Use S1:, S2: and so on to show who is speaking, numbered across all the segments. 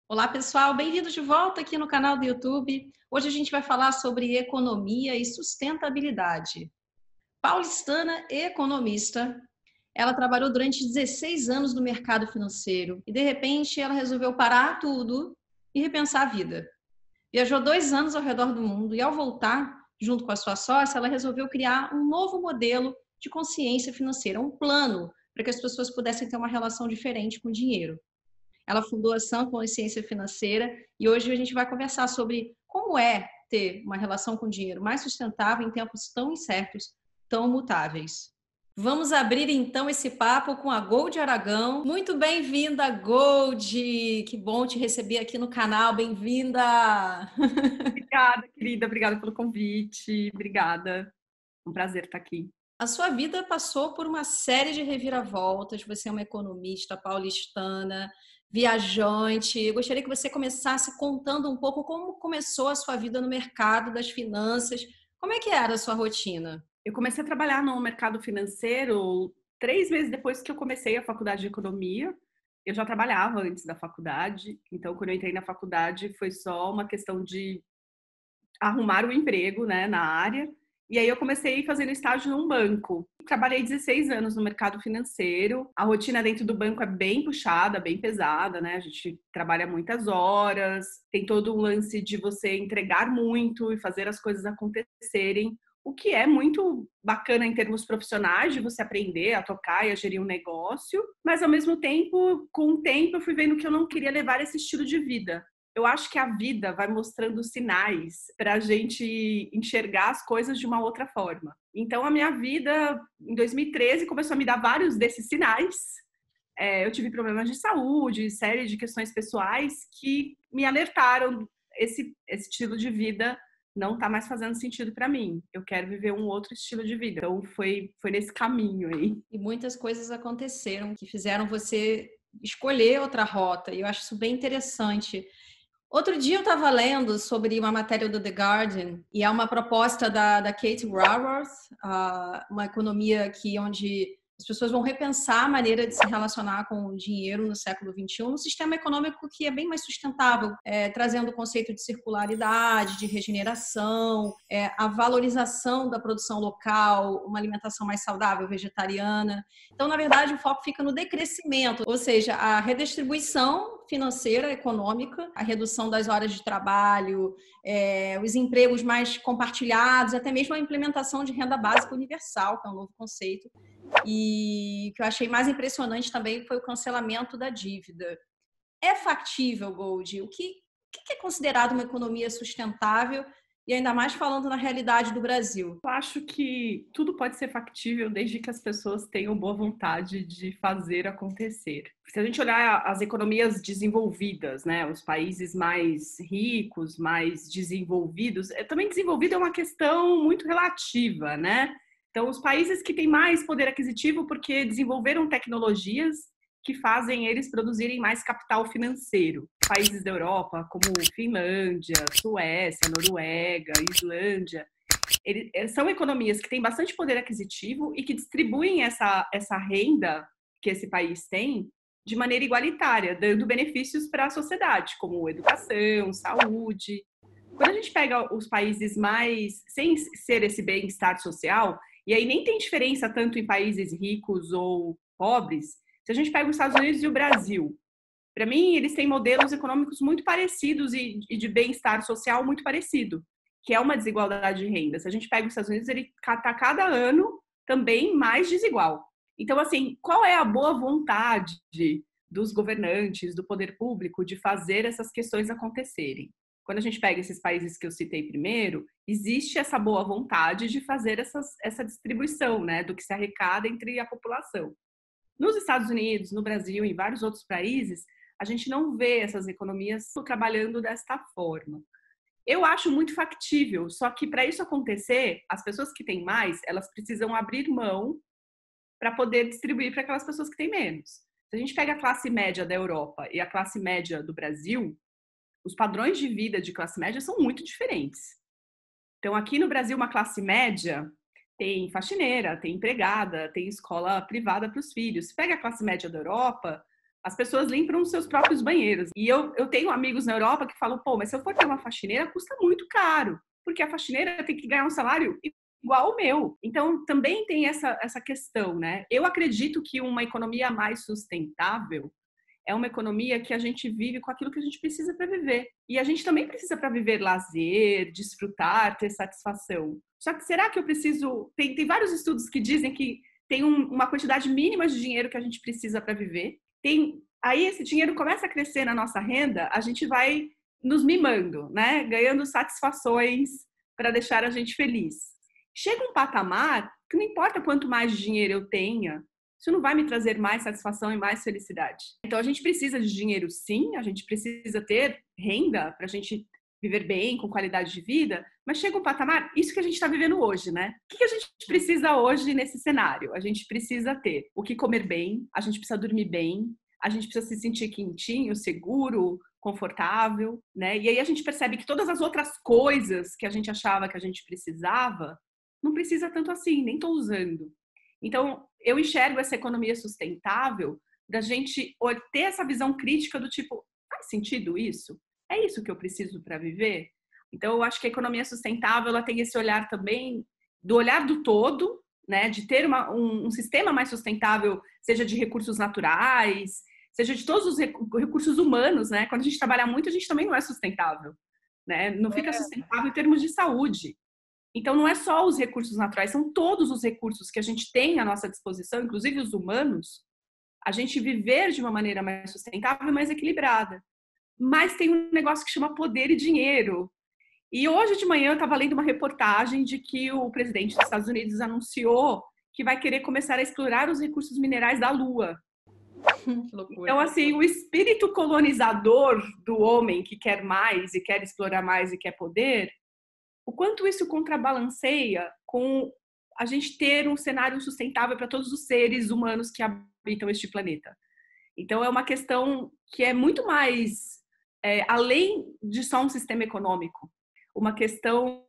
S1: Olá, pessoal, bem-vindos de volta aqui no canal do YouTube. Hoje a gente vai falar sobre economia e sustentabilidade. Paulistana economista, ela trabalhou durante 16 anos no mercado financeiro e, de repente, ela resolveu parar tudo e repensar a vida. Viajou 2 anos ao redor do mundo e, ao voltar, junto com a sua sócia, ela resolveu criar um novo modelo de consciência financeira, um plano para que as pessoas pudessem ter uma relação diferente com o dinheiro. Ela fundou a Ação Consciência Financeira e hoje a gente vai conversar sobre como é ter uma relação com o dinheiro mais sustentável em tempos tão incertos, tão mutáveis. Vamos abrir então esse papo com a Gold Aragão. Muito bem-vinda, Gold! Que bom te receber aqui no canal. Bem-vinda!
S2: Obrigada, querida. Obrigada pelo convite. Obrigada. Um prazer estar aqui.
S1: A sua vida passou por uma série de reviravoltas. Você é uma economista paulistana, viajante. Eu gostaria que você começasse contando um pouco como começou a sua vida no mercado das finanças. Como é que era a sua rotina?
S2: Eu comecei a trabalhar no mercado financeiro 3 meses depois que eu comecei a faculdade de economia. Eu já trabalhava antes da faculdade, então quando eu entrei na faculdade foi só uma questão de arrumar um emprego, né, na área. E aí eu comecei fazendo estágio num banco. Trabalhei 16 anos no mercado financeiro. A rotina dentro do banco é bem puxada, bem pesada, né? A gente trabalha muitas horas, tem todo um lance de você entregar muito e fazer as coisas acontecerem, o que é muito bacana em termos profissionais, de você aprender a tocar e a gerir um negócio, mas ao mesmo tempo, com o tempo, eu fui vendo que eu não queria levar esse estilo de vida. Eu acho que a vida vai mostrando sinais para a gente enxergar as coisas de uma outra forma. Então, a minha vida, em 2013, começou a me dar vários desses sinais. Eu tive problemas de saúde, série de questões pessoais que me alertaram. Esse estilo de vida não está mais fazendo sentido para mim. Eu quero viver um outro estilo de vida. Então, foi nesse caminho aí.
S1: E muitas coisas aconteceram que fizeram você escolher outra rota. E eu acho isso bem interessante. Outro dia eu estava lendo sobre uma matéria do The Guardian e é uma proposta da Kate Raworth, uma economia onde as pessoas vão repensar a maneira de se relacionar com o dinheiro no século XXI, um sistema econômico que é bem mais sustentável, trazendo o conceito de circularidade, de regeneração, a valorização da produção local, uma alimentação mais saudável, vegetariana. Então, na verdade, o foco fica no decrescimento, ou seja, a redistribuição financeira, econômica, a redução das horas de trabalho, os empregos mais compartilhados, até mesmo a implementação de renda básica universal, que é um novo conceito. E o que eu achei mais impressionante também foi o cancelamento da dívida. É factível, Gold? O que é considerado uma economia sustentável e ainda mais falando na realidade do Brasil?
S2: Eu acho que tudo pode ser factível desde que as pessoas tenham boa vontade de fazer acontecer. Se a gente olhar as economias desenvolvidas, né, os países mais ricos, mais desenvolvidos, também desenvolvido é uma questão muito relativa, né? Então, os países que têm mais poder aquisitivo porque desenvolveram tecnologias que fazem eles produzirem mais capital financeiro. Países da Europa, como Finlândia, Suécia, Noruega, Islândia, são economias que têm bastante poder aquisitivo e que distribuem essa renda que esse país tem de maneira igualitária, dando benefícios para a sociedade, como educação, saúde. Quando a gente pega os países mais, sem ser esse bem-estar social, e aí nem tem diferença tanto em países ricos ou pobres, se a gente pega os Estados Unidos e o Brasil, para mim, eles têm modelos econômicos muito parecidos e de bem-estar social muito parecido, que é uma desigualdade de renda. Se a gente pega os Estados Unidos, ele está cada ano também mais desigual. Então, assim, qual é a boa vontade dos governantes, do poder público, de fazer essas questões acontecerem? Quando a gente pega esses países que eu citei primeiro, existe essa boa vontade de fazer essa distribuição, né, do que se arrecada entre a população. Nos Estados Unidos, no Brasil, em vários outros países, a gente não vê essas economias trabalhando desta forma. Eu acho muito factível, só que para isso acontecer, as pessoas que têm mais, elas precisam abrir mão para poder distribuir para aquelas pessoas que têm menos. Se a gente pega a classe média da Europa e a classe média do Brasil, os padrões de vida de classe média são muito diferentes. Então, aqui no Brasil, uma classe média tem faxineira, tem empregada, tem escola privada para os filhos. Se pega a classe média da Europa, As pessoas limpam os seus próprios banheiros. E eu tenho amigos na Europa que falam, pô, mas se eu for ter uma faxineira, custa muito caro, porque a faxineira tem que ganhar um salário igual ao meu. Então, também tem essa questão, né? Eu acredito que uma economia mais sustentável é uma economia que a gente vive com aquilo que a gente precisa para viver. E a gente também precisa para viver lazer, desfrutar, ter satisfação. Só que será que eu preciso... Tem vários estudos que dizem que tem uma quantidade mínima de dinheiro que a gente precisa para viver. Aí esse dinheiro começa a crescer na nossa renda, a gente vai nos mimando, né? Ganhando satisfações para deixar a gente feliz. Chega um patamar que não importa quanto mais dinheiro eu tenha, isso não vai me trazer mais satisfação e mais felicidade. Então a gente precisa de dinheiro, sim, a gente precisa ter renda para a gente viver bem, com qualidade de vida, mas chega um patamar, isso que a gente está vivendo hoje, né? O que a gente precisa hoje nesse cenário? A gente precisa ter o que comer bem, a gente precisa dormir bem, a gente precisa se sentir quentinho, seguro, confortável, né? E aí a gente percebe que todas as outras coisas que a gente achava que a gente precisava, não precisa tanto assim, nem estou usando. Então, eu enxergo essa economia sustentável da gente ter essa visão crítica do tipo, faz sentido isso? É isso que eu preciso para viver? Então, eu acho que a economia sustentável ela tem esse olhar também, do olhar do todo, né? De ter um sistema mais sustentável, seja de recursos naturais, seja de todos os recursos humanos, né? Quando a gente trabalha muito, a gente também não é sustentável, né? Não fica sustentável em termos de saúde. Então, não é só os recursos naturais, são todos os recursos que a gente tem à nossa disposição, inclusive os humanos, a gente viver de uma maneira mais sustentável e mais equilibrada. Mas tem um negócio que chama poder e dinheiro. E hoje de manhã eu estava lendo uma reportagem de que o presidente dos Estados Unidos anunciou que vai querer começar a explorar os recursos minerais da Lua. Então, assim, o espírito colonizador do homem que quer mais e quer explorar mais e quer poder, o quanto isso contrabalanceia com a gente ter um cenário sustentável para todos os seres humanos que habitam este planeta. Então, é uma questão que é muito mais além de só um sistema econômico, uma questão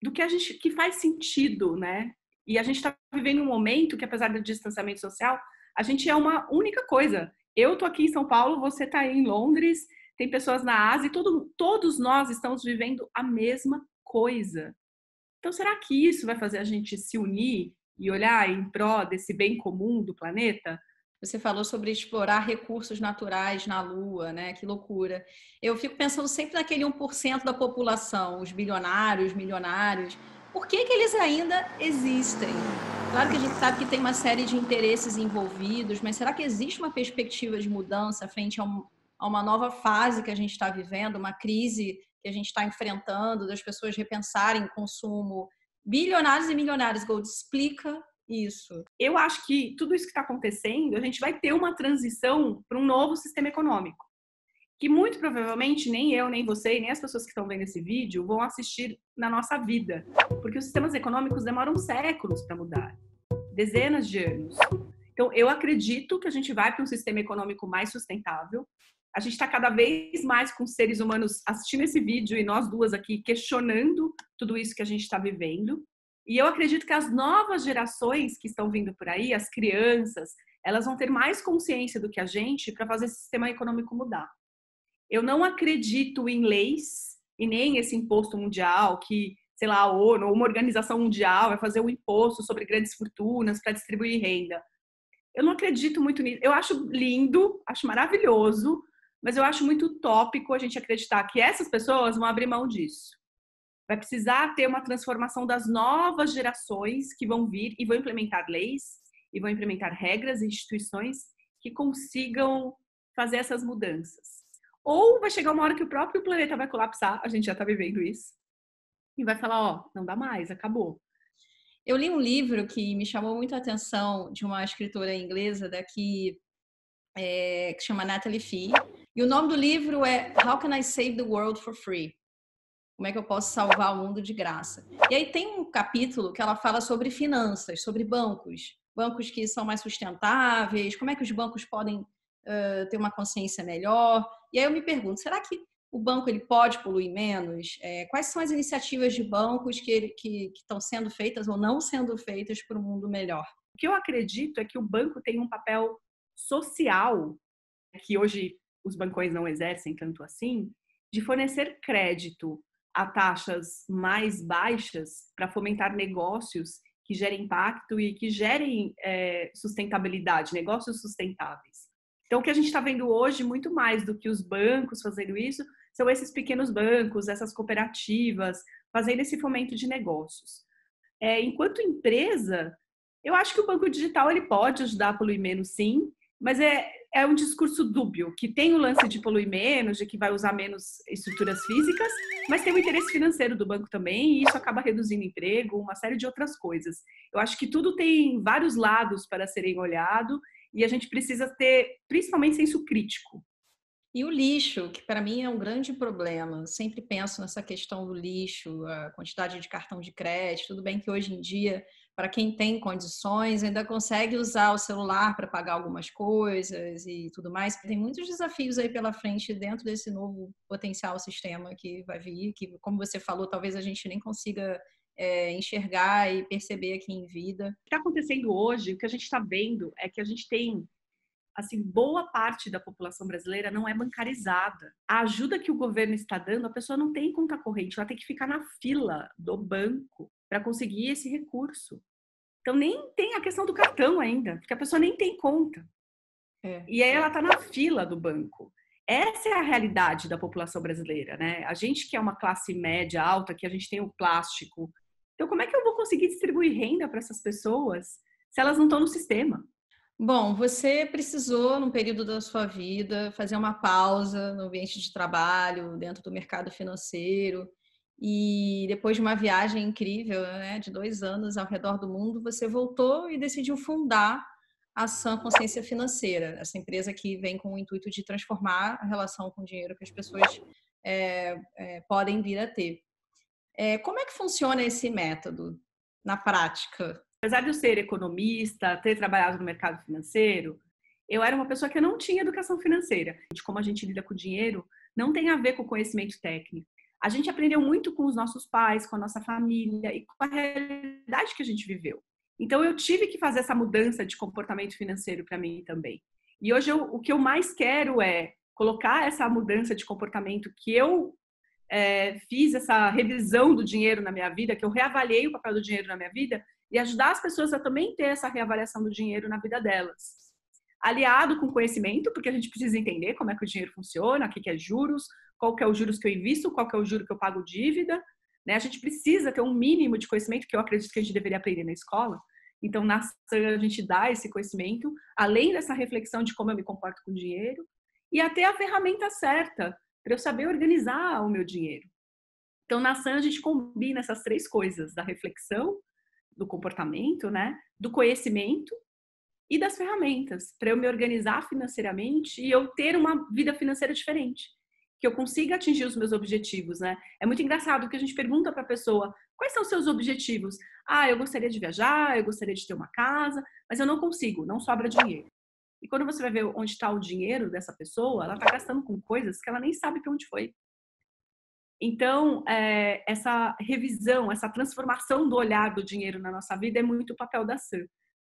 S2: do que a gente que faz sentido, né? E a gente está vivendo um momento que, apesar do distanciamento social, a gente é uma única coisa. Eu tô aqui em São Paulo, você está aí em Londres, tem pessoas na Ásia, e todos nós estamos vivendo a mesma coisa. Então, será que isso vai fazer a gente se unir e olhar em prol desse bem comum do planeta?
S1: Você falou sobre explorar recursos naturais na Lua, né? Que loucura. Eu fico pensando sempre naquele 1% da população, os bilionários, milionários. Por que eles ainda existem? Claro que a gente sabe que tem uma série de interesses envolvidos, mas será que existe uma perspectiva de mudança frente a uma nova fase que a gente está vivendo, uma crise que a gente está enfrentando, das pessoas repensarem o consumo? Bilionários e milionários, Gold, explica isso.
S2: Eu acho que tudo isso que está acontecendo, a gente vai ter uma transição para um novo sistema econômico, que muito provavelmente nem eu, nem você, nem as pessoas que estão vendo esse vídeo vão assistir na nossa vida, porque os sistemas econômicos demoram séculos para mudar, dezenas de anos. Então, eu acredito que a gente vai para um sistema econômico mais sustentável. A gente está cada vez mais com seres humanos assistindo esse vídeo e nós duas aqui questionando tudo isso que a gente está vivendo. E eu acredito que as novas gerações que estão vindo por aí, as crianças, elas vão ter mais consciência do que a gente para fazer esse sistema econômico mudar. Eu não acredito em leis e nem esse imposto mundial que, sei lá, a ONU ou uma organização mundial vai fazer um imposto sobre grandes fortunas para distribuir renda. Eu não acredito muito nisso. Eu acho lindo, acho maravilhoso, mas eu acho muito utópico a gente acreditar que essas pessoas vão abrir mão disso. Vai precisar ter uma transformação das novas gerações que vão vir e vão implementar leis e vão implementar regras e instituições que consigam fazer essas mudanças. Ou vai chegar uma hora que o próprio planeta vai colapsar, a gente já está vivendo isso, e vai falar, ó, não dá mais, acabou.
S1: Eu li um livro que me chamou muito a atenção de uma escritora inglesa daqui, que chama Natalie Fee, e o nome do livro é How Can I Save the World for Free? Como é que eu posso salvar o mundo de graça? E aí tem um capítulo que ela fala sobre finanças, sobre bancos. Bancos que são mais sustentáveis, como é que os bancos podem ter uma consciência melhor. E aí eu me pergunto, será que o banco ele pode poluir menos? Quais são as iniciativas de bancos que estão sendo feitas ou não sendo feitas para um mundo melhor?
S2: O que eu acredito é que o banco tem um papel social que hoje os bancões não exercem tanto assim, de fornecer crédito a taxas mais baixas para fomentar negócios que gerem impacto e que gerem sustentabilidade, negócios sustentáveis. Então, o que a gente está vendo hoje, muito mais do que os bancos fazendo isso, são esses pequenos bancos, essas cooperativas, fazendo esse fomento de negócios. Enquanto empresa, eu acho que o banco digital ele pode ajudar a poluir menos, sim, mas é um discurso dúbio, que tem o lance de poluir menos, de que vai usar menos estruturas físicas, mas tem o interesse financeiro do banco também, e isso acaba reduzindo emprego, uma série de outras coisas. Eu acho que tudo tem vários lados para serem olhado, e a gente precisa ter, principalmente, senso crítico.
S1: E o lixo, que para mim é um grande problema. Sempre penso nessa questão do lixo, a quantidade de cartão de crédito. Tudo bem que hoje em dia, para quem tem condições, ainda consegue usar o celular para pagar algumas coisas e tudo mais. Tem muitos desafios aí pela frente dentro desse novo potencial sistema que vai vir, que, como você falou, talvez a gente nem consiga enxergar e perceber aqui em vida.
S2: O que está acontecendo hoje, o que a gente está vendo é que a gente tem assim, boa parte da população brasileira não é bancarizada. A ajuda que o governo está dando, a pessoa não tem conta corrente, ela tem que ficar na fila do banco para conseguir esse recurso. Então, nem tem a questão do cartão ainda, porque a pessoa nem tem conta. E aí ela está na fila do banco. Essa é a realidade da população brasileira, né? A gente que é uma classe média alta, que a gente tem o plástico. Então, como é que eu vou conseguir distribuir renda para essas pessoas se elas não estão no sistema?
S1: Bom, você precisou, num período da sua vida, fazer uma pausa no ambiente de trabalho, dentro do mercado financeiro, e depois de uma viagem incrível, né, de 2 anos ao redor do mundo, você voltou e decidiu fundar a Sã Consciência Financeira, essa empresa que vem com o intuito de transformar a relação com o dinheiro que as pessoas podem vir a ter. Como é que funciona esse método na prática?
S2: Apesar de eu ser economista, ter trabalhado no mercado financeiro, eu era uma pessoa que não tinha educação financeira. De como a gente lida com o dinheiro não tem a ver com o conhecimento técnico. A gente aprendeu muito com os nossos pais, com a nossa família e com a realidade que a gente viveu. Então eu tive que fazer essa mudança de comportamento financeiro para mim também. E hoje o que eu mais quero é colocar essa mudança de comportamento que eu fiz essa revisão do dinheiro na minha vida, que eu reavaliei o papel do dinheiro na minha vida e ajudar as pessoas a também ter essa reavaliação do dinheiro na vida delas. Aliado com conhecimento, porque a gente precisa entender como é que o dinheiro funciona, o que é juros, qual que é os juros que eu invisto, qual que é o juro que eu pago dívida, né? A gente precisa ter um mínimo de conhecimento, que eu acredito que a gente deveria aprender na escola. Então, na ação, a gente dá esse conhecimento, além dessa reflexão de como eu me comporto com o dinheiro, e até a ferramenta certa para eu saber organizar o meu dinheiro. Então, na ação, a gente combina essas 3 coisas, da reflexão, do comportamento, né? Do conhecimento e das ferramentas, para eu me organizar financeiramente e eu ter uma vida financeira diferente, que eu consiga atingir os meus objetivos, né? É muito engraçado que a gente pergunta para a pessoa, quais são os seus objetivos? Eu gostaria de viajar, eu gostaria de ter uma casa, mas eu não consigo, não sobra dinheiro. E quando você vai ver onde está o dinheiro dessa pessoa, ela está gastando com coisas que ela nem sabe para onde foi. Então, essa revisão, essa transformação do olhar do dinheiro na nossa vida é muito o papel da Sã.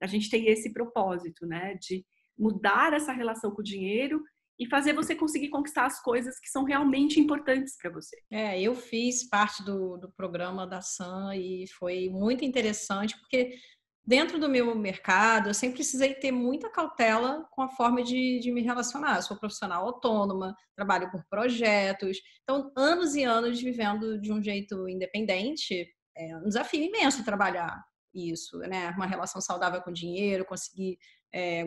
S2: A gente tem esse propósito, né, de mudar essa relação com o dinheiro e fazer você conseguir conquistar as coisas que são realmente importantes para você.
S1: Eu fiz parte do programa da Sã e foi muito interessante, porque dentro do meu mercado, eu sempre precisei ter muita cautela com a forma de me relacionar. Eu sou profissional autônoma, trabalho por projetos. Então, anos e anos vivendo de um jeito independente, é um desafio imenso trabalhar isso, né? Uma relação saudável com o dinheiro, conseguir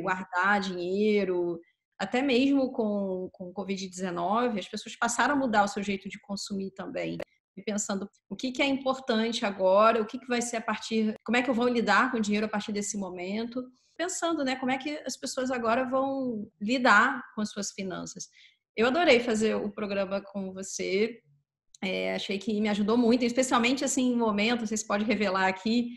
S1: guardar dinheiro. Até mesmo com o Covid-19, as pessoas passaram a mudar o seu jeito de consumir também. Pensando o que é importante agora, o que vai ser a partir, como é que eu vou lidar com o dinheiro a partir desse momento, pensando, né, como é que as pessoas agora vão lidar com as suas finanças. Eu adorei fazer o programa com você, achei que me ajudou muito, especialmente assim em momentos, você pode revelar aqui,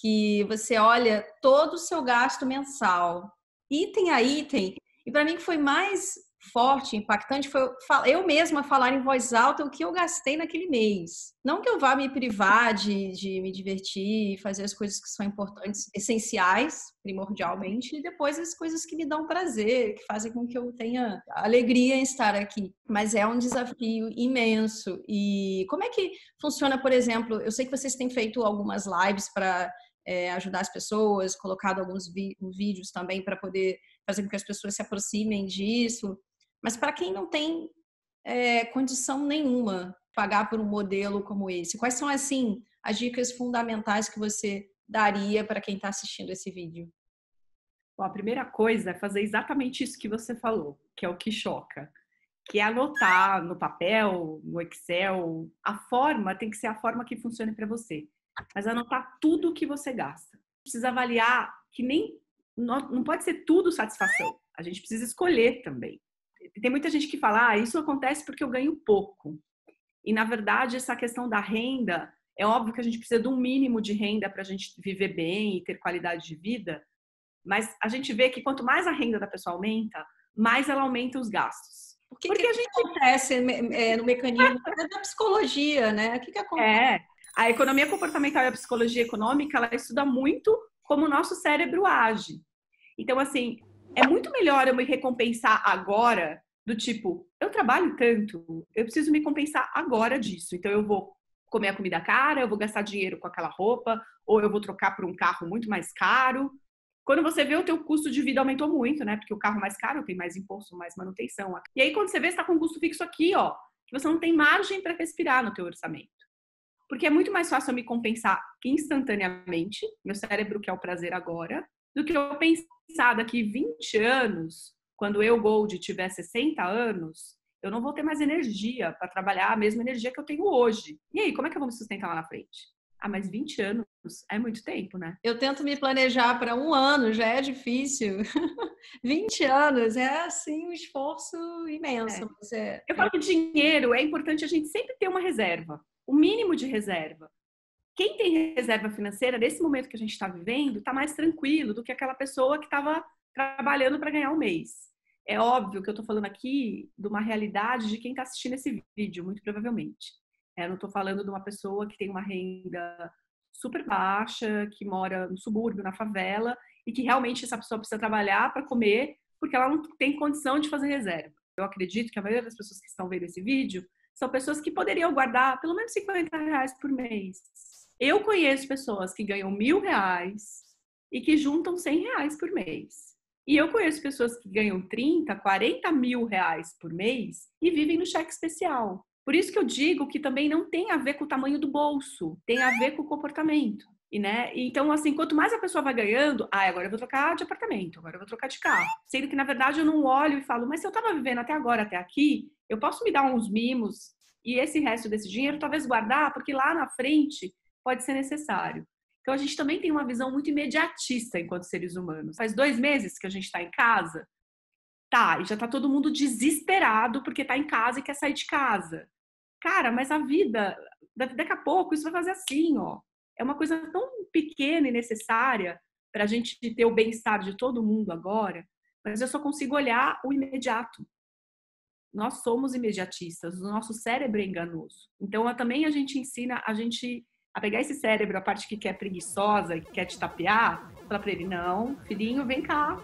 S1: que você olha todo o seu gasto mensal, item a item, e para mim que foi mais forte, impactante, foi eu mesma falar em voz alta o que eu gastei naquele mês. Não que eu vá me privar de me divertir, fazer as coisas que são importantes, essenciais, primordialmente, e depois as coisas que me dão prazer, que fazem com que eu tenha alegria em estar aqui. Mas é um desafio imenso. E como é que funciona, por exemplo, eu sei que vocês têm feito algumas lives para ajudar as pessoas, colocado alguns vídeos também para poder fazer com que as pessoas se aproximem disso. Mas para quem não tem condição nenhuma pagar por um modelo como esse, quais são, assim, as dicas fundamentais que você daria para quem está assistindo esse vídeo?
S2: Bom, a primeira coisa é fazer exatamente isso que você falou, que é o que choca, que é anotar no papel, no Excel. A forma tem que ser a forma que funcione para você, mas anotar tudo o que você gasta. Precisa avaliar que nem não pode ser tudo satisfação. A gente precisa escolher também. Tem muita gente que fala, isso acontece porque eu ganho pouco. E, na verdade, essa questão da renda, é óbvio que a gente precisa de um mínimo de renda para a gente viver bem e ter qualidade de vida, mas a gente vê que quanto mais a renda da pessoa aumenta, mais ela aumenta os gastos.
S1: Porque a gente acontece no mecanismo da psicologia, né? O que acontece?
S2: A economia comportamental e a psicologia econômica, ela estuda muito como o nosso cérebro age. Então, assim, é muito melhor eu me recompensar agora, do tipo, eu trabalho tanto, eu preciso me compensar agora disso. Então, eu vou comer a comida cara, eu vou gastar dinheiro com aquela roupa, ou eu vou trocar por um carro muito mais caro. Quando você vê, o teu custo de vida aumentou muito, né? Porque o carro mais caro tem mais imposto, mais manutenção. E aí, quando você vê, você está com um custo fixo aqui, ó, que você não tem margem para respirar no teu orçamento. Porque é muito mais fácil eu me compensar instantaneamente, meu cérebro quer o prazer agora, do que eu pensar daqui 20 anos, quando eu, Gold, tiver 60 anos, eu não vou ter mais energia para trabalhar a mesma energia que eu tenho hoje. E aí, como é que eu vou me sustentar lá na frente? Mas 20 anos é muito tempo, né?
S1: Eu tento me planejar para 1 ano, já é difícil. 20 anos é, assim, um esforço imenso.
S2: Eu falo que dinheiro é importante a gente sempre ter uma reserva, o mínimo de reserva. Quem tem reserva financeira, nesse momento que a gente está vivendo, está mais tranquilo do que aquela pessoa que estava trabalhando para ganhar um mês. É óbvio que eu estou falando aqui de uma realidade de quem está assistindo esse vídeo, muito provavelmente. Eu não estou falando de uma pessoa que tem uma renda super baixa, que mora no subúrbio, na favela, e que realmente essa pessoa precisa trabalhar para comer, porque ela não tem condição de fazer reserva. Eu acredito que a maioria das pessoas que estão vendo esse vídeo são pessoas que poderiam guardar pelo menos R$ 50 por mês. Eu conheço pessoas que ganham R$ 1.000 e que juntam R$ 100 por mês. E eu conheço pessoas que ganham 30, 40 mil reais por mês e vivem no cheque especial. Por isso que eu digo que também não tem a ver com o tamanho do bolso, tem a ver com o comportamento. Então, assim, quanto mais a pessoa vai ganhando, agora eu vou trocar de apartamento, agora eu vou trocar de carro. Sendo que, na verdade, eu não olho e falo, mas se eu estava vivendo até agora, até aqui, eu posso me dar uns mimos e esse resto desse dinheiro talvez guardar, porque lá na frente pode ser necessário. Então, a gente também tem uma visão muito imediatista enquanto seres humanos. Faz 2 meses que a gente está em casa, e já está todo mundo desesperado porque está em casa e quer sair de casa. Cara, mas a vida, daqui a pouco, isso vai fazer assim, ó. É uma coisa tão pequena e necessária para a gente ter o bem-estar de todo mundo agora, mas eu só consigo olhar o imediato. Nós somos imediatistas, o nosso cérebro é enganoso. Então, também a gente ensina a pegar esse cérebro, a parte que quer preguiçosa, que quer te tapear, falar para ele, não, filhinho, vem cá,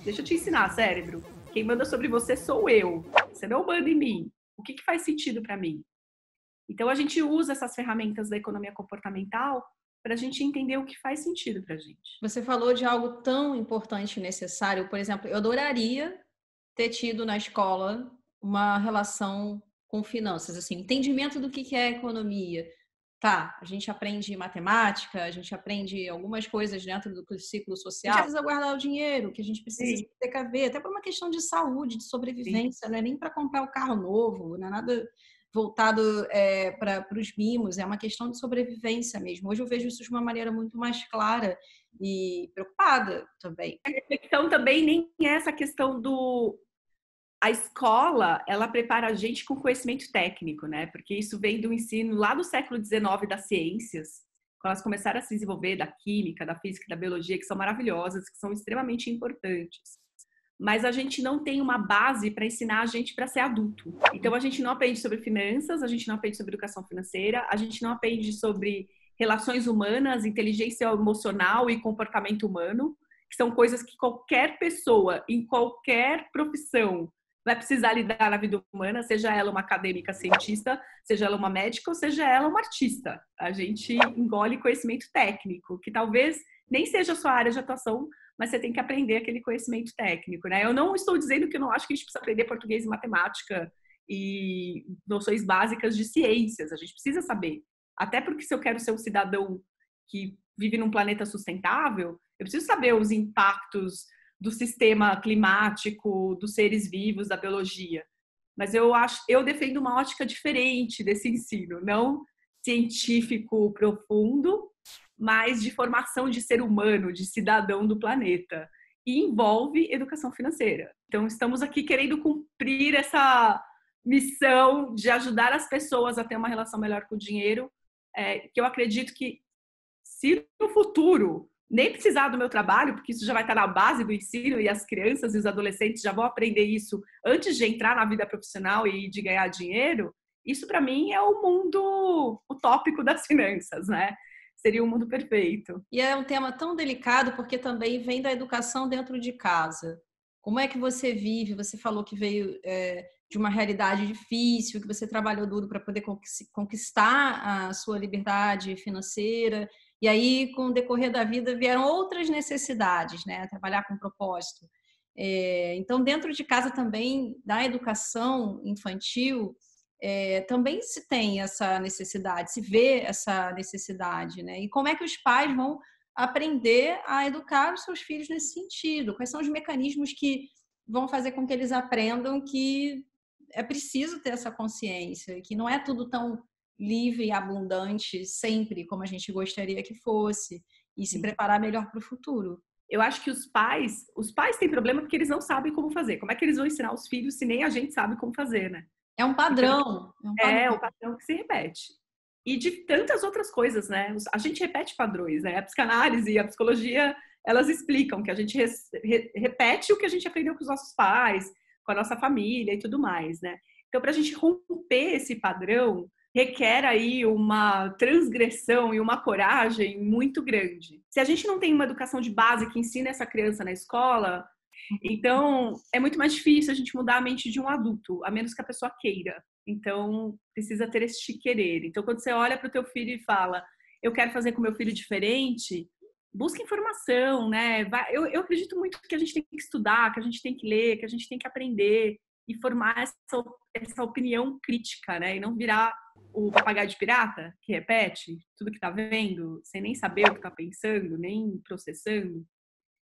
S2: deixa eu te ensinar, cérebro. Quem manda sobre você sou eu, você não manda em mim. O que faz sentido para mim? Então, a gente usa essas ferramentas da economia comportamental para a gente entender o que faz sentido para a gente.
S1: Você falou de algo tão importante e necessário. Por exemplo, eu adoraria ter tido na escola uma relação com finanças, assim, entendimento do que é economia. A gente aprende matemática, a gente aprende algumas coisas dentro do ciclo social. A gente precisa guardar o dinheiro, que a gente precisa ter que ver, até por uma questão de saúde, de sobrevivência, não é nem para comprar o carro novo, não é nada voltado para os mimos, é uma questão de sobrevivência mesmo. Hoje eu vejo isso de uma maneira muito mais clara e preocupada também.
S2: A reflexão também nem é essa questão a escola, ela prepara a gente com conhecimento técnico, né? Porque isso vem do ensino lá do século XIX das ciências, quando elas começaram a se desenvolver da química, da física, da biologia, que são maravilhosas, que são extremamente importantes. mas a gente não tem uma base para ensinar a gente para ser adulto. Então, a gente não aprende sobre finanças, a gente não aprende sobre educação financeira, a gente não aprende sobre relações humanas, inteligência emocional e comportamento humano, que são coisas que qualquer pessoa, em qualquer profissão, vai precisar lidar na vida humana, seja ela uma acadêmica cientista, seja ela uma médica ou seja ela uma artista. A gente engole conhecimento técnico, que talvez nem seja a sua área de atuação, mas você tem que aprender aquele conhecimento técnico, né? Eu não estou dizendo que eu não acho que a gente precisa aprender português e matemática e noções básicas de ciências, a gente precisa saber. Até porque se eu quero ser um cidadão que vive num planeta sustentável, eu preciso saber os impactos do sistema climático, dos seres vivos, da biologia. Mas eu defendo uma ótica diferente desse ensino, não científico profundo, mas de formação de ser humano, de cidadão do planeta. E envolve educação financeira. Então, estamos aqui querendo cumprir essa missão de ajudar as pessoas a ter uma relação melhor com o dinheiro, que eu acredito que, se no futuro nem precisar do meu trabalho, porque isso já vai estar na base do ensino e as crianças e os adolescentes já vão aprender isso antes de entrar na vida profissional e de ganhar dinheiro, isso para mim é o mundo utópico das finanças, né? Seria um mundo perfeito.
S1: E é um tema tão delicado porque também vem da educação dentro de casa. Como é que você vive? Você falou que veio de uma realidade difícil, que você trabalhou duro para poder conquistar a sua liberdade financeira. E aí, com o decorrer da vida, vieram outras necessidades, né? Trabalhar com propósito. Então, dentro de casa também, da educação infantil, também se tem essa necessidade, se vê essa necessidade, né? E como é que os pais vão aprender a educar os seus filhos nesse sentido? Quais são os mecanismos que vão fazer com que eles aprendam que é preciso ter essa consciência, que não é tudo tão livre e abundante sempre como a gente gostaria que fosse, e se preparar melhor para o futuro.
S2: Eu acho que os pais têm problema porque eles não sabem como fazer. Como é que eles vão ensinar os filhos se nem a gente sabe como fazer, né?
S1: É um padrão.
S2: É o padrão que se repete. E de tantas outras coisas, né? A gente repete padrões, né? A psicanálise e a psicologia, elas explicam que a gente repete o que a gente aprendeu com os nossos pais, com a nossa família e tudo mais, né? Então, para a gente romper esse padrão, requer aí uma transgressão e uma coragem muito grande. Se a gente não tem uma educação de base que ensina essa criança na escola, então é muito mais difícil a gente mudar a mente de um adulto, a menos que a pessoa queira. Então, precisa ter este querer. Então, quando você olha para o teu filho e fala, eu quero fazer com meu filho diferente, busca informação, né? Eu acredito muito que a gente tem que estudar, que a gente tem que ler, que a gente tem que aprender e formar essa opinião crítica, né? E não virar o papagaio de pirata, que repete tudo que tá vendo, sem nem saber o que tá pensando, nem processando.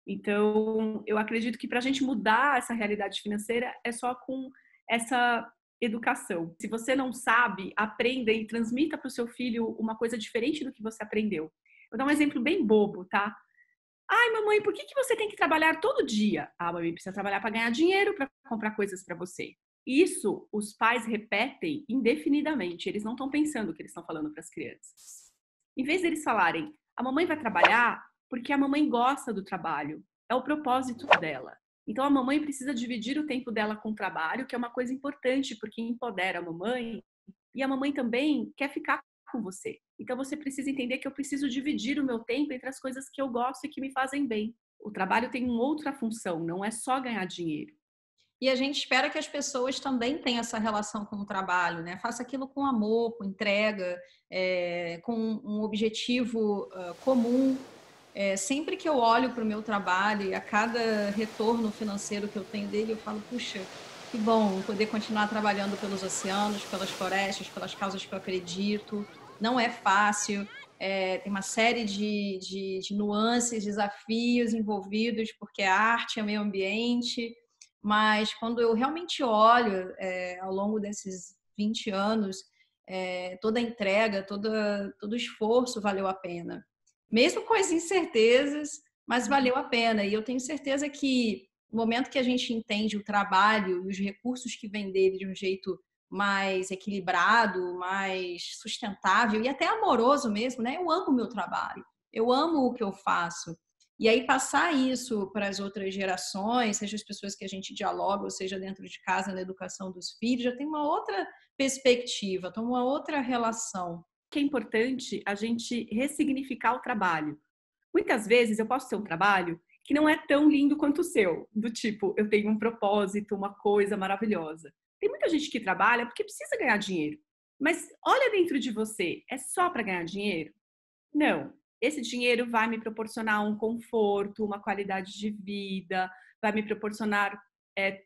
S2: Então, eu acredito que para a gente mudar essa realidade financeira é só com essa educação. Se você não sabe, aprenda e transmita para o seu filho uma coisa diferente do que você aprendeu. Vou dar um exemplo bem bobo, tá? Ai, mamãe, por que você tem que trabalhar todo dia? Ah, mamãe precisa trabalhar para ganhar dinheiro, para comprar coisas para você. Isso os pais repetem indefinidamente. Eles não estão pensando o que eles estão falando para as crianças. Em vez deles falarem, a mamãe vai trabalhar porque a mamãe gosta do trabalho. É o propósito dela. Então, a mamãe precisa dividir o tempo dela com o trabalho, que é uma coisa importante, porque empodera a mamãe. E a mamãe também quer ficar com você. Então, você precisa entender que eu preciso dividir o meu tempo entre as coisas que eu gosto e que me fazem bem. O trabalho tem uma outra função, não é só ganhar dinheiro.
S1: E a gente espera que as pessoas também tenham essa relação com o trabalho, né? Faça aquilo com amor, com entrega, com um objetivo comum. Sempre que eu olho para o meu trabalho e a cada retorno financeiro que eu tenho dele, eu falo, puxa, que bom poder continuar trabalhando pelos oceanos, pelas florestas, pelas causas que eu acredito. Não é fácil, tem uma série de nuances, desafios envolvidos, porque a arte é meio ambiente, mas quando eu realmente olho ao longo desses 20 anos, toda a entrega, todo o esforço valeu a pena. Mesmo com as incertezas, mas valeu a pena. E eu tenho certeza que no momento que a gente entende o trabalho e os recursos que vêm dele de um jeito mais equilibrado, mais sustentável e até amoroso mesmo, né? Eu amo o meu trabalho, eu amo o que eu faço. E aí passar isso para as outras gerações, seja as pessoas que a gente dialoga, ou seja dentro de casa, na educação dos filhos, já tem uma outra perspectiva, tem uma outra relação.
S2: Que é importante a gente ressignificar o trabalho. Muitas vezes eu posso ter um trabalho que não é tão lindo quanto o seu, do tipo, eu tenho um propósito, uma coisa maravilhosa. Tem muita gente que trabalha porque precisa ganhar dinheiro. Mas olha dentro de você, é só para ganhar dinheiro? Não. Esse dinheiro vai me proporcionar um conforto, uma qualidade de vida, vai me proporcionar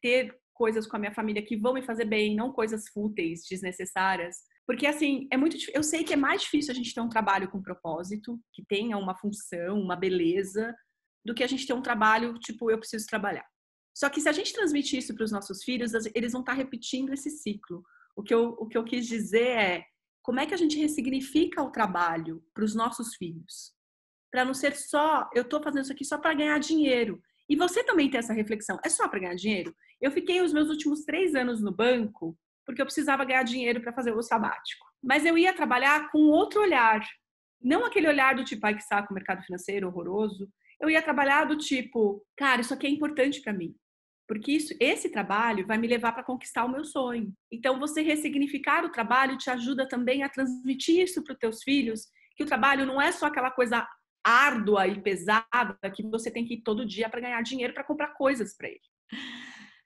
S2: ter coisas com a minha família que vão me fazer bem, não coisas fúteis, desnecessárias. Porque, assim, é muito difícil. Eu sei que é mais difícil a gente ter um trabalho com propósito, que tenha uma função, uma beleza, do que a gente ter um trabalho, tipo, eu preciso trabalhar. Só que se a gente transmitir isso para os nossos filhos, eles vão estar repetindo esse ciclo. O que eu quis dizer é, como é que a gente ressignifica o trabalho para os nossos filhos? Para não ser só, eu estou fazendo isso aqui só para ganhar dinheiro. E você também tem essa reflexão, é só para ganhar dinheiro? Eu fiquei os meus últimos 3 anos no banco porque eu precisava ganhar dinheiro para fazer o sabático. Mas eu ia trabalhar com outro olhar. Não aquele olhar do tipo, ai que saco, mercado financeiro horroroso. Eu ia trabalhar do tipo, cara, isso aqui é importante para mim. Porque esse trabalho vai me levar para conquistar o meu sonho. Então, você ressignificar o trabalho te ajuda também a transmitir isso para os teus filhos, que o trabalho não é só aquela coisa árdua e pesada que você tem que ir todo dia para ganhar dinheiro para comprar coisas para ele.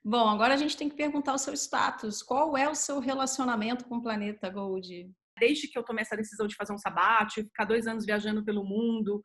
S1: Bom, agora a gente tem que perguntar o seu status. Qual é o seu relacionamento com o Planeta Gold?
S2: Desde que eu tomei essa decisão de fazer um sabático, ficar 2 anos viajando pelo mundo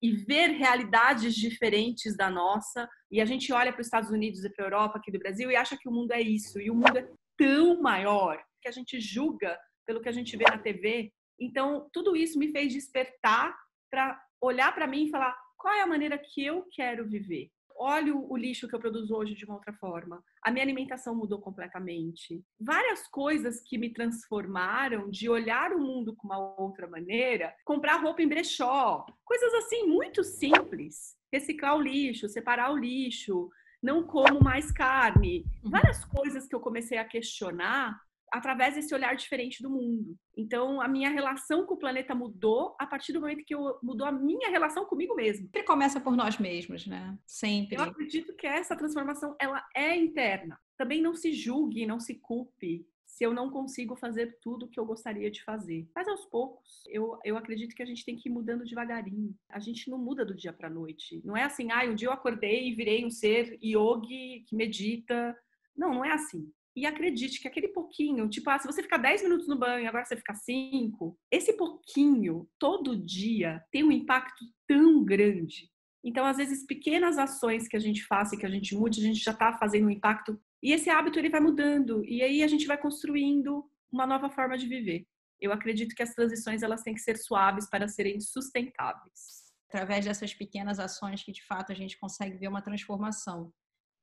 S2: e ver realidades diferentes da nossa, e a gente olha para os Estados Unidos e para a Europa aqui do Brasil e acha que o mundo é isso, e o mundo é tão maior que a gente julga pelo que a gente vê na TV. Então, tudo isso me fez despertar para olhar para mim e falar qual é a maneira que eu quero viver. Olho o lixo que eu produzo hoje de uma outra forma. A minha alimentação mudou completamente. Várias coisas que me transformaram de olhar o mundo com uma outra maneira. Comprar roupa em brechó. Coisas assim, muito simples. Reciclar o lixo, separar o lixo. Não como mais carne. Várias coisas que eu comecei a questionar através desse olhar diferente do mundo. Então, a minha relação com o planeta mudou a partir do momento que mudou a minha relação comigo mesma.
S1: Sempre começa por nós mesmos, né? Sempre.
S2: Eu acredito que essa transformação, ela é interna. Também não se julgue, não se culpe se eu não consigo fazer tudo o que eu gostaria de fazer. Mas aos poucos, eu acredito que a gente tem que ir mudando devagarinho. A gente não muda do dia para a noite. Não é assim, um dia eu acordei e virei um ser yogi que medita. Não, não é assim. E acredite que aquele pouquinho, tipo, se você ficar 10 minutos no banho e agora você ficar 5, esse pouquinho, todo dia, tem um impacto tão grande. Então, às vezes, pequenas ações que a gente faça e que a gente mude, a gente já está fazendo um impacto. E esse hábito, ele vai mudando. E aí a gente vai construindo uma nova forma de viver. Eu acredito que as transições, elas têm que ser suaves para serem sustentáveis.
S1: Através dessas pequenas ações que, de fato, a gente consegue ver uma transformação.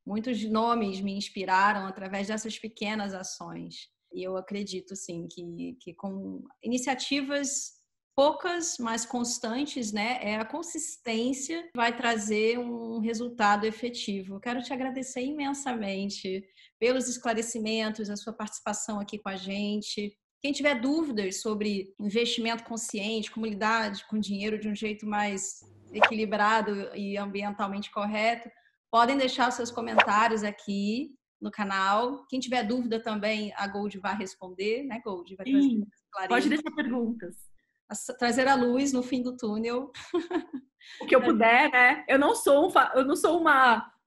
S1: Muitos nomes me inspiraram através dessas pequenas ações. E eu acredito, sim, que com iniciativas poucas, mas constantes, né? A consistência vai trazer um resultado efetivo. Quero te agradecer imensamente pelos esclarecimentos, a sua participação aqui com a gente. Quem tiver dúvidas sobre investimento consciente, como lidar com dinheiro de um jeito mais equilibrado e ambientalmente correto, podem deixar os seus comentários aqui no canal. Quem tiver dúvida também, a Gold vai responder, né, Gold? Vai trazer
S2: Sim, pode deixar perguntas.
S1: Trazer a luz no fim do túnel.
S2: O que eu puder, né? Eu não sou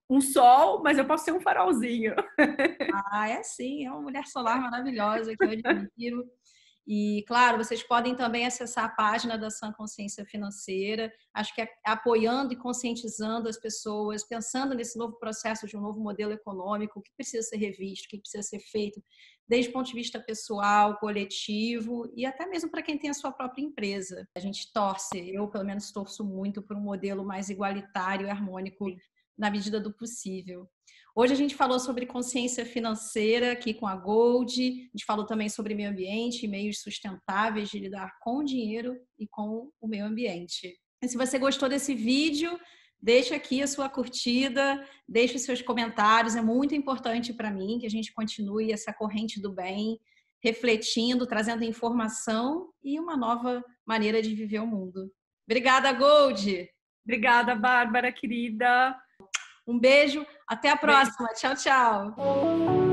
S2: um sol, mas eu posso ser um farolzinho.
S1: É sim, é uma mulher solar maravilhosa que eu admiro. E, claro, vocês podem também acessar a página da Sã Consciência Financeira. Acho que apoiando e conscientizando as pessoas, pensando nesse novo processo de um novo modelo econômico, o que precisa ser revisto, o que precisa ser feito, desde o ponto de vista pessoal, coletivo e até mesmo para quem tem a sua própria empresa. A gente torce, eu pelo menos torço muito por um modelo mais igualitário e harmônico na medida do possível. Hoje a gente falou sobre consciência financeira aqui com a Gold, a gente falou também sobre meio ambiente e meios sustentáveis de lidar com o dinheiro e com o meio ambiente. E se você gostou desse vídeo, deixa aqui a sua curtida, deixe os seus comentários, é muito importante para mim que a gente continue essa corrente do bem, refletindo, trazendo informação e uma nova maneira de viver o mundo. Obrigada, Gold!
S2: Obrigada, Bárbara, querida.
S1: Um beijo, até a próxima. Tchau, tchau.